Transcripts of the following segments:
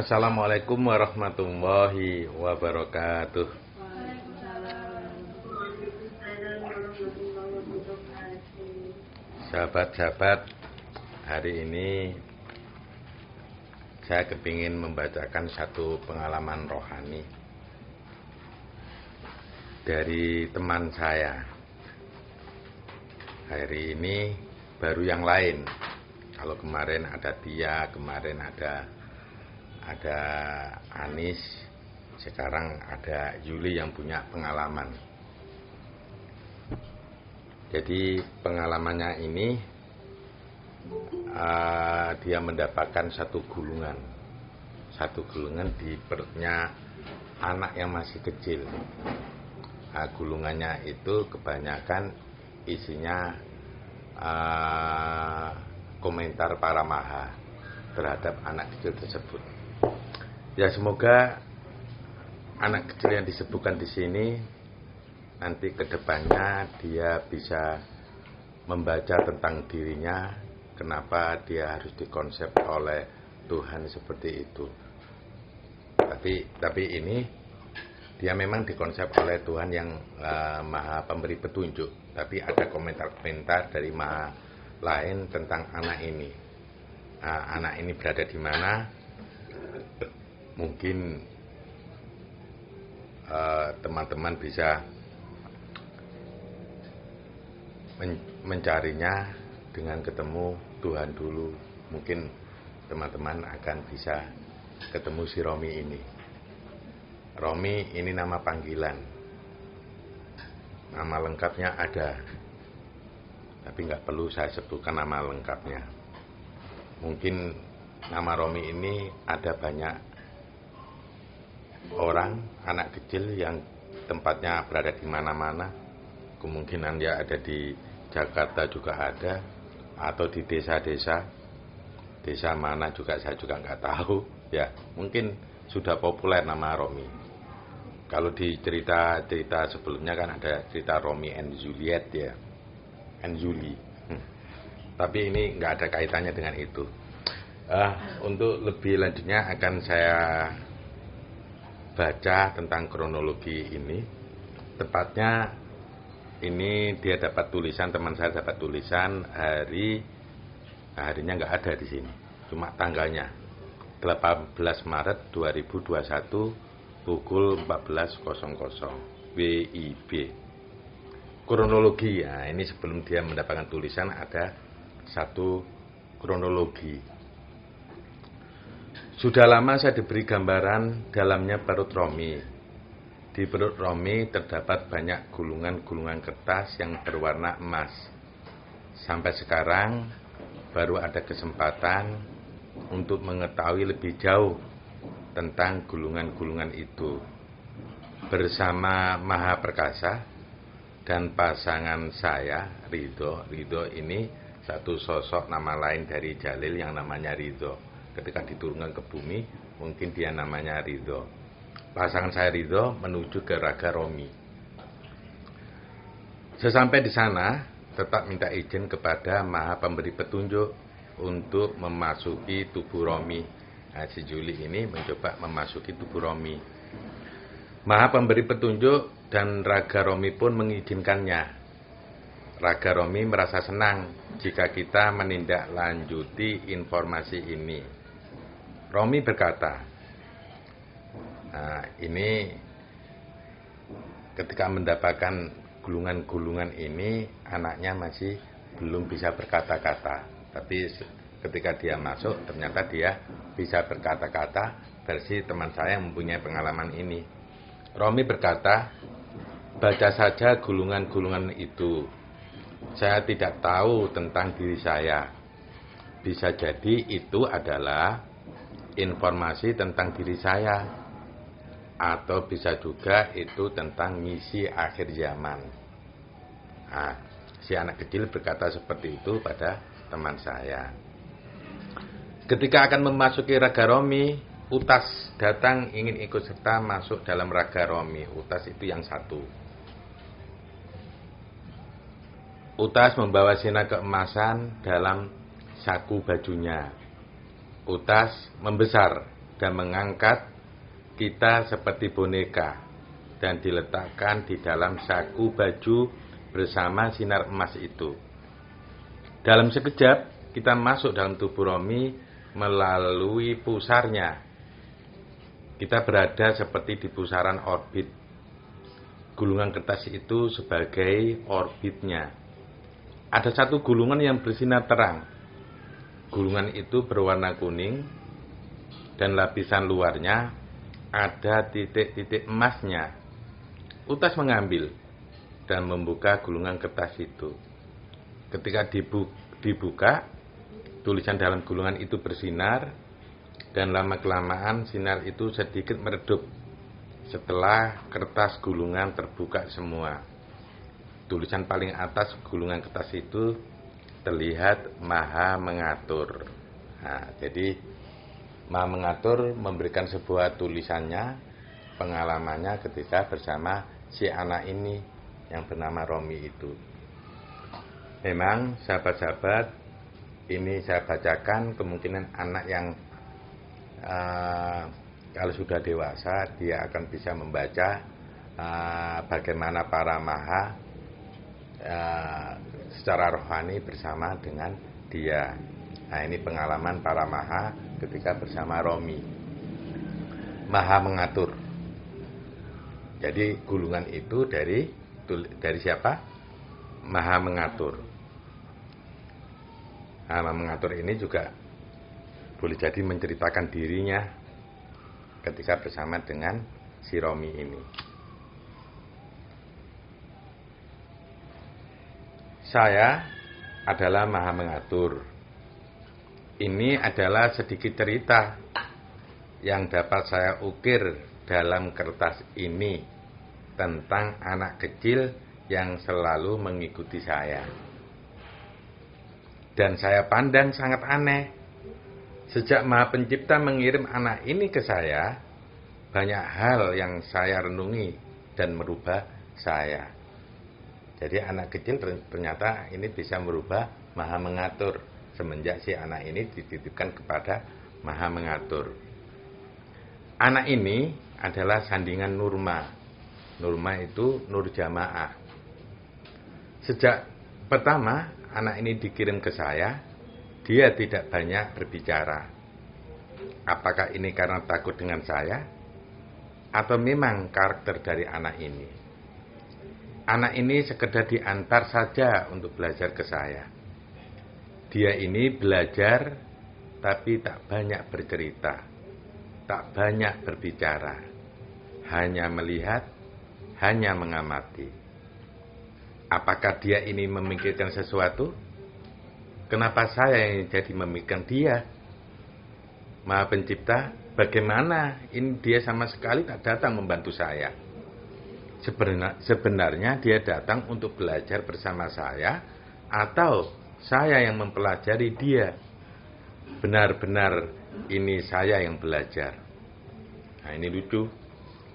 Assalamualaikum warahmatullahi wabarakatuh. Sahabat-sahabat, hari ini saya kepingin membacakan satu pengalaman rohani dari teman saya. Hari ini baru yang lain. Kalau kemarin ada Tia, kemarin ada Anis, sekarang ada Yuli yang punya pengalaman. Jadi pengalamannya ini dia mendapatkan satu gulungan di perutnya anak yang masih kecil. Gulungannya itu kebanyakan isinya komentar para maha terhadap anak kecil tersebut. Ya, semoga anak kecil yang disebutkan di sini nanti kedepannya dia bisa membaca tentang dirinya, kenapa dia harus dikonsep oleh Tuhan seperti itu. Tapi ini dia memang dikonsep oleh Tuhan yang maha pemberi petunjuk. Tapi ada komentar-komentar dari maha lain tentang anak ini. Anak ini berada di mana? Mungkin teman-teman bisa mencarinya dengan ketemu Tuhan dulu. Mungkin teman-teman akan bisa ketemu si Romi ini. Romi ini nama panggilan. Nama lengkapnya ada, tapi nggak perlu saya sebutkan nama lengkapnya. Mungkin nama Romi ini ada banyak orang, anak kecil yang tempatnya berada di mana-mana. Kemungkinan dia ada di Jakarta juga ada, atau di desa-desa. Desa mana juga saya juga nggak tahu. Ya, mungkin sudah populer nama Romi. Kalau di cerita sebelumnya kan ada cerita Romi and Juliet ya, and Julie. Tapi ini nggak ada kaitannya dengan itu. Untuk lebih lanjutnya akan saya baca tentang kronologi ini. Tepatnya ini dia dapat tulisan, teman saya dapat tulisan harinya nggak ada di sini, cuma tanggalnya 18 Maret 2021 pukul 14.00 WIB. Kronologi ya, ini sebelum dia mendapatkan tulisan ada satu kronologi. Sudah lama saya diberi gambaran dalamnya perut Romi. Di perut Romi terdapat banyak gulungan-gulungan kertas yang berwarna emas. Sampai sekarang baru ada kesempatan untuk mengetahui lebih jauh tentang gulungan-gulungan itu. Bersama Maha Perkasa dan pasangan saya, Ridho ini satu sosok nama lain dari Jalil yang namanya Ridho. Ketika diturunkan ke bumi, mungkin dia namanya Ridho. Pasangan saya Ridho menuju ke Raga Romi. Sesampai di sana, tetap minta izin kepada Maha Pemberi Petunjuk untuk memasuki tubuh Romi. Si Juli ini mencoba memasuki tubuh Romi. Maha Pemberi Petunjuk dan Raga Romi pun mengizinkannya. Raga Romi merasa senang jika kita menindaklanjuti informasi ini. Romi berkata, ini ketika mendapatkan gulungan-gulungan ini, anaknya masih belum bisa berkata-kata. Tapi ketika dia masuk, ternyata dia bisa berkata-kata versi teman saya yang mempunyai pengalaman ini. Romi berkata, baca saja gulungan-gulungan itu. Saya tidak tahu tentang diri saya. Bisa jadi itu adalah informasi tentang diri saya. Atau bisa juga itu tentang misi akhir zaman. Si anak kecil berkata seperti itu pada teman saya. Ketika akan memasuki Raga Romi, Utas datang ingin ikut serta masuk dalam Raga Romi. Utas itu yang satu. Utas membawa sinar keemasan dalam saku bajunya. Utas membesar dan mengangkat kita seperti boneka dan diletakkan di dalam saku baju bersama sinar emas itu. Dalam sekejap kita masuk dalam tubuh Romi melalui pusarnya. Kita berada seperti di pusaran orbit. Gulungan kertas itu sebagai orbitnya. Ada satu gulungan yang bersinar terang. Gulungan itu berwarna kuning dan lapisan luarnya ada titik-titik emasnya. Utas mengambil dan membuka gulungan kertas itu. Ketika dibuka, tulisan dalam gulungan itu bersinar dan lama-kelamaan sinar itu sedikit meredup setelah kertas gulungan terbuka semua. Tulisan paling atas gulungan kertas itu terlihat Maha Mengatur. Nah, jadi Maha Mengatur memberikan sebuah tulisannya, pengalamannya ketika bersama si anak ini yang bernama Romi itu. Memang sahabat-sahabat, ini saya bacakan kemungkinan anak yang kalau sudah dewasa dia akan bisa membaca bagaimana para maha secara rohani bersama dengan dia. Nah, ini pengalaman para maha ketika bersama Romi. Maha Mengatur. Jadi gulungan itu dari siapa? Maha Mengatur. Maha Mengatur ini juga boleh jadi menceritakan dirinya ketika bersama dengan si Romi ini. Saya adalah Maha Mengatur. Ini adalah sedikit cerita yang dapat saya ukir dalam kertas ini tentang anak kecil yang selalu mengikuti saya. Dan saya pandang sangat aneh. Sejak Maha Pencipta mengirim anak ini ke saya, banyak hal yang saya renungi dan merubah saya. Jadi anak kecil ternyata ini bisa merubah Maha Mengatur semenjak si anak ini dititipkan kepada Maha Mengatur. Anak ini adalah sandingan Nurma. Nurma itu Nur Jamaah. Sejak pertama anak ini dikirim ke saya, dia tidak banyak berbicara. Apakah ini karena takut dengan saya? Atau memang karakter dari anak ini? Anak ini sekedar diantar saja untuk belajar ke saya. Dia ini belajar tapi tak banyak bercerita, tak banyak berbicara, hanya melihat, hanya mengamati. Apakah dia ini memikirkan sesuatu? Kenapa saya yang jadi memikirkan dia? Maha Pencipta, bagaimana ini dia sama sekali tak datang membantu saya? Sebenarnya dia datang untuk belajar bersama saya atau saya yang mempelajari dia? Benar-benar ini saya yang belajar. Nah, ini lucu.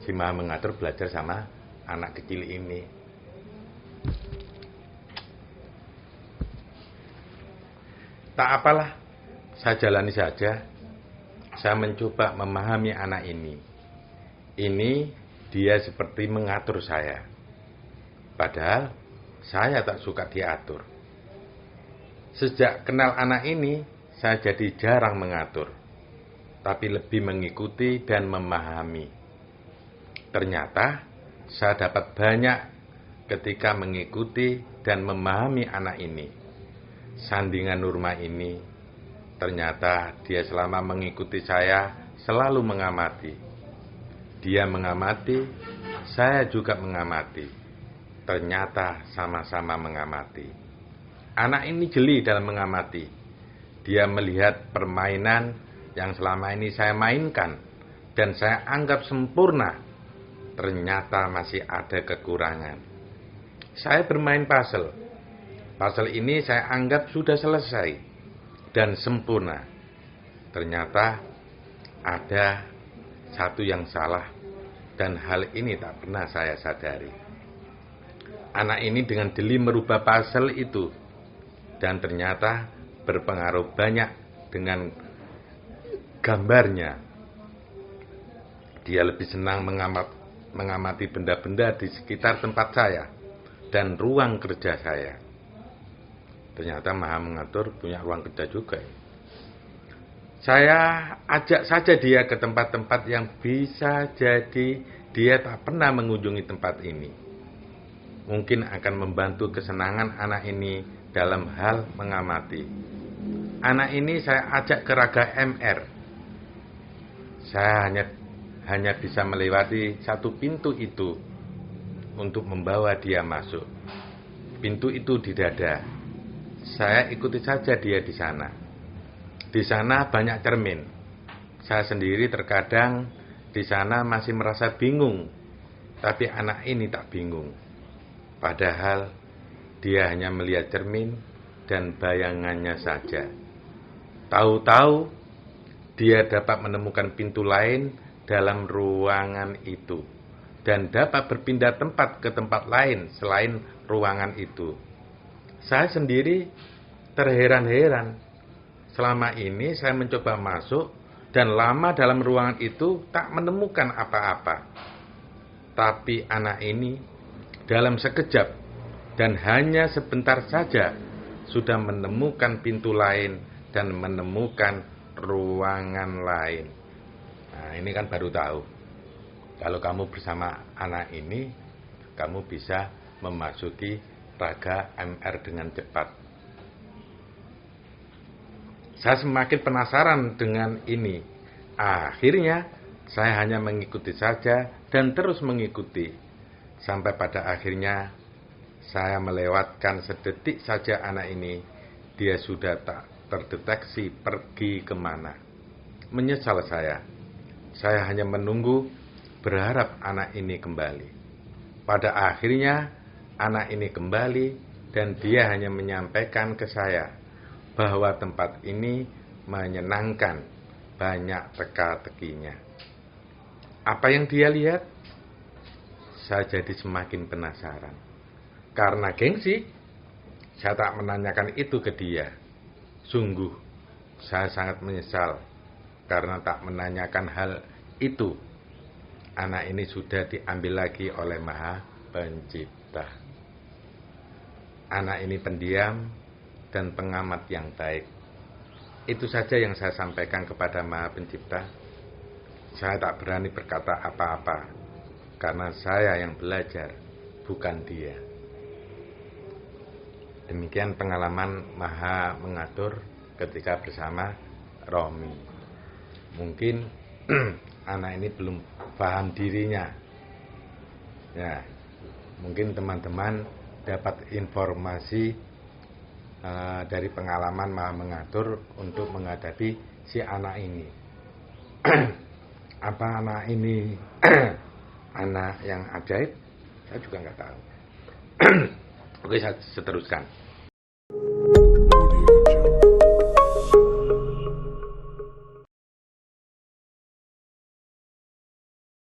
Si Maha Mengatur belajar sama anak kecil ini. Tak apalah, saya jalani saja. Saya mencoba memahami anak ini. Ini dia seperti mengatur saya. Padahal saya tak suka diatur. Sejak kenal anak ini, saya jadi jarang mengatur, tapi lebih mengikuti dan memahami. Ternyata saya dapat banyak ketika mengikuti dan memahami anak ini. Sandingan Nurma ini, ternyata dia selama mengikuti saya selalu mengamati. Dia mengamati, saya juga mengamati. Ternyata sama-sama mengamati. Anak ini jeli dalam mengamati. Dia melihat permainan yang selama ini saya mainkan dan saya anggap sempurna. Ternyata masih ada kekurangan. Saya bermain puzzle. Puzzle ini saya anggap sudah selesai dan sempurna. Ternyata ada satu yang salah dan hal ini tak pernah saya sadari. Anak ini dengan jeli merubah puzzle itu dan ternyata berpengaruh banyak dengan gambarnya. Dia lebih senang mengamati benda-benda di sekitar tempat saya dan ruang kerja saya. Ternyata Maha Mengatur punya ruang kerja juga. Saya ajak saja dia ke tempat-tempat yang bisa jadi dia tak pernah mengunjungi tempat ini. Mungkin akan membantu kesenangan anak ini dalam hal mengamati. Anak ini saya ajak ke Raga MR. Saya hanya bisa melewati satu pintu itu untuk membawa dia masuk. Pintu itu di dada. Saya ikuti saja dia di sana. Di sana banyak cermin. Saya sendiri terkadang di sana masih merasa bingung, tapi anak ini tak bingung. Padahal dia hanya melihat cermin dan bayangannya saja. Tahu-tahu dia dapat menemukan pintu lain dalam ruangan itu dan dapat berpindah tempat ke tempat lain selain ruangan itu. Saya sendiri terheran-heran. Selama ini saya mencoba masuk dan lama dalam ruangan itu tak menemukan apa-apa. Tapi anak ini dalam sekejap dan hanya sebentar saja sudah menemukan pintu lain dan menemukan ruangan lain. Nah, ini kan baru tahu. Kalau kamu bersama anak ini, kamu bisa memasuki Raga MR dengan cepat. Saya semakin penasaran dengan ini. Akhirnya, saya hanya mengikuti saja dan terus mengikuti. Sampai pada akhirnya, saya melewatkan sedetik saja anak ini. Dia sudah tak terdeteksi pergi kemana. Menyesal saya. Saya hanya menunggu, berharap anak ini kembali. Pada akhirnya, anak ini kembali dan dia hanya menyampaikan ke saya bahwa tempat ini menyenangkan, banyak teka-tekinya. Apa yang dia lihat? Saya jadi semakin penasaran. Karena gengsi, saya tak menanyakan itu ke dia. Sungguh, saya sangat menyesal karena tak menanyakan hal itu. Anak ini sudah diambil lagi oleh Maha Pencipta. Anak ini pendiam dan pengamat yang baik. Itu saja yang saya sampaikan kepada Maha Pencipta. Saya tak berani berkata apa-apa, karena saya yang belajar, bukan dia. Demikian pengalaman Maha Mengatur ketika bersama Romi. Mungkin anak ini belum paham dirinya. Ya, mungkin teman-teman dapat informasi dari pengalaman Maha Mengatur untuk menghadapi si anak ini. Apa anak ini anak yang ajaib? Saya juga nggak tahu. Oke, saya teruskan.